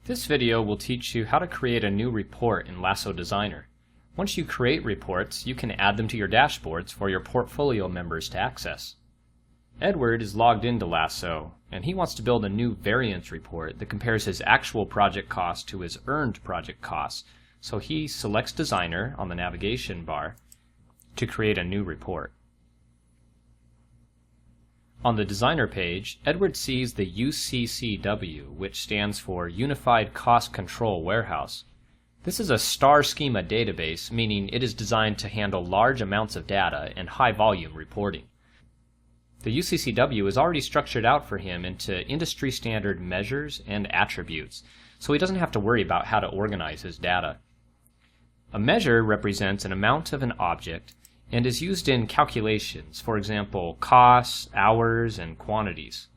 This video will teach you how to create a new report in Lasso Designer. Once you create reports, you can add them to your dashboards for your portfolio members to access. Edward is logged into Lasso, and he wants to build a new variance report that compares his actual project cost to his earned project costs. So he selects Designer on the navigation bar to create a new report. On the Designer page, Edward sees the UCCW, which stands for Unified Cost Control Warehouse. This is a star schema database, meaning it is designed to handle large amounts of data and high volume reporting. The UCCW is already structured out for him into industry standard measures and attributes, so he doesn't have to worry about how to organize his data. A measure represents an amount of an object and is used in calculations, for example, costs, hours, and quantities.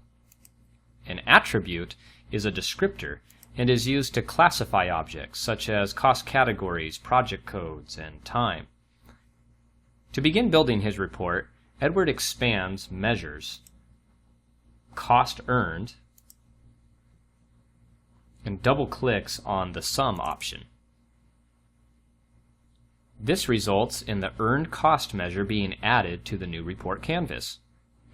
An attribute is a descriptor and is used to classify objects such as cost categories, project codes, and time. To begin building his report, Edward expands Measures, Cost Earned, and double-clicks on the Sum option. This results in the earned cost measure being added to the new report canvas.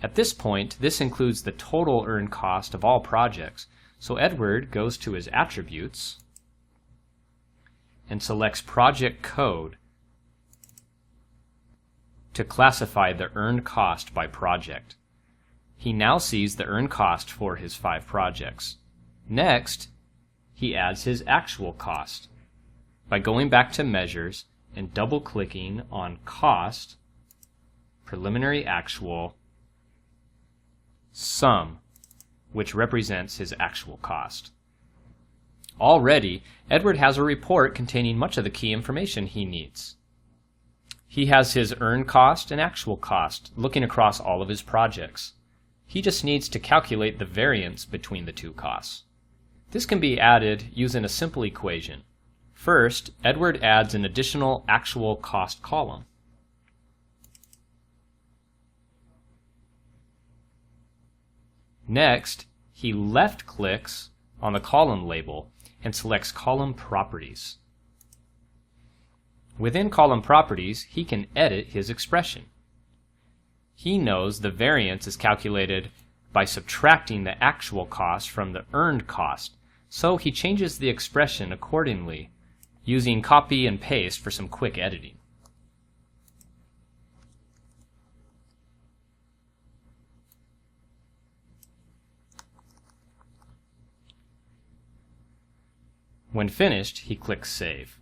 At this point, this includes the total earned cost of all projects, so Edward goes to his attributes and selects Project Code to classify the earned cost by project. He now sees the earned cost for his 5 projects. Next, he adds his actual cost by going back to Measures and double-clicking on Cost, Preliminary Actual, Sum, which represents his actual cost. Already, Edward has a report containing much of the key information he needs. He has his earned cost and actual cost looking across all of his projects. He just needs to calculate the variance between the two costs. This can be added using a simple equation. First, Edward adds an additional actual cost column. Next, he left-clicks on the column label and selects Column Properties. Within Column Properties, he can edit his expression. He knows the variance is calculated by subtracting the actual cost from the earned cost, so he changes the expression accordingly, using copy and paste for some quick editing. When finished, he clicks Save.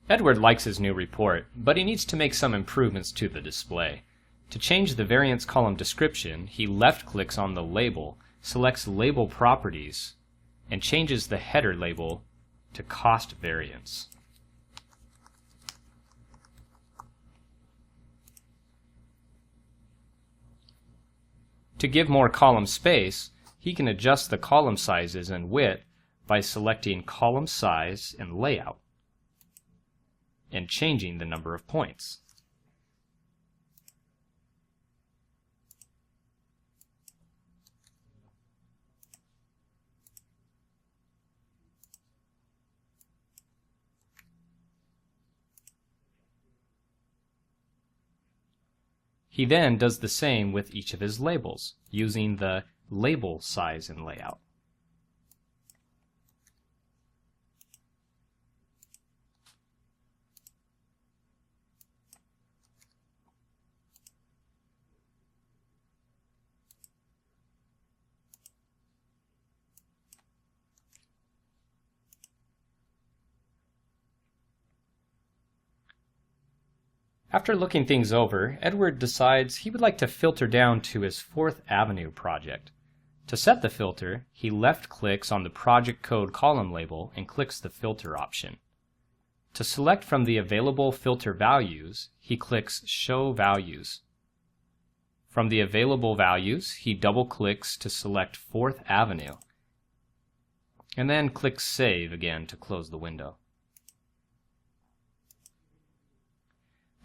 Edward likes his new report, but he needs to make some improvements to the display. To change the variance column description, he left-clicks on the label, selects Label Properties, and changes the header label to Cost Variance. To give more column space, he can adjust the column sizes and width by selecting Column Size and Layout and changing the number of points. He then does the same with each of his labels, using the Label Size and Layout. After looking things over, Edward decides he would like to filter down to his 4th Avenue project. To set the filter, he left-clicks on the Project Code column label and clicks the Filter option. To select from the available filter values, he clicks Show Values. From the available values, he double-clicks to select 4th Avenue, and then clicks Save again to close the window.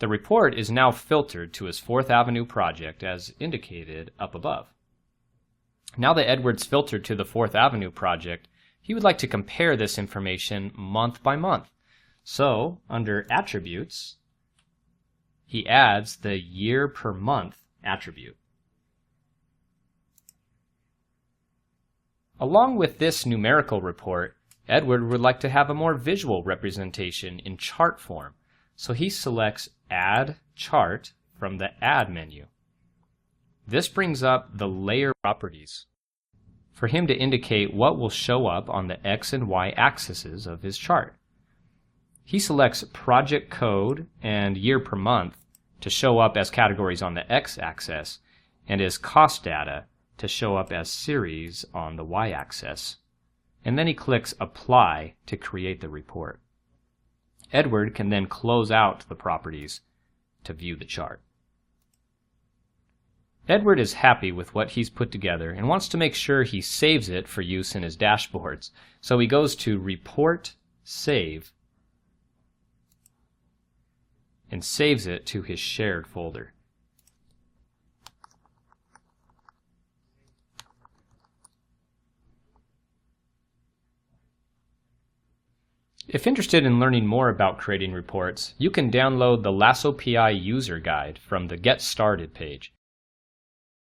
The report is now filtered to his 4th Avenue project as indicated up above. Now that Edward's filtered to the 4th Avenue project, he would like to compare this information month by month. So, under Attributes, he adds the year per month attribute. Along with this numerical report, Edward would like to have a more visual representation in chart form, so he selects Add Chart from the Add menu. This brings up the layer properties for him to indicate what will show up on the X and Y axes of his chart. He selects Project Code and Year per Month to show up as categories on the X axis and as Cost Data to show up as series on the Y axis. And then he clicks Apply to create the report. Edward can then close out the properties to view the chart. Edward is happy with what he's put together and wants to make sure he saves it for use in his dashboards. So he goes to Report, Save, and saves it to his shared folder. If interested in learning more about creating reports, you can download the Lasso PI user guide from the Get Started page.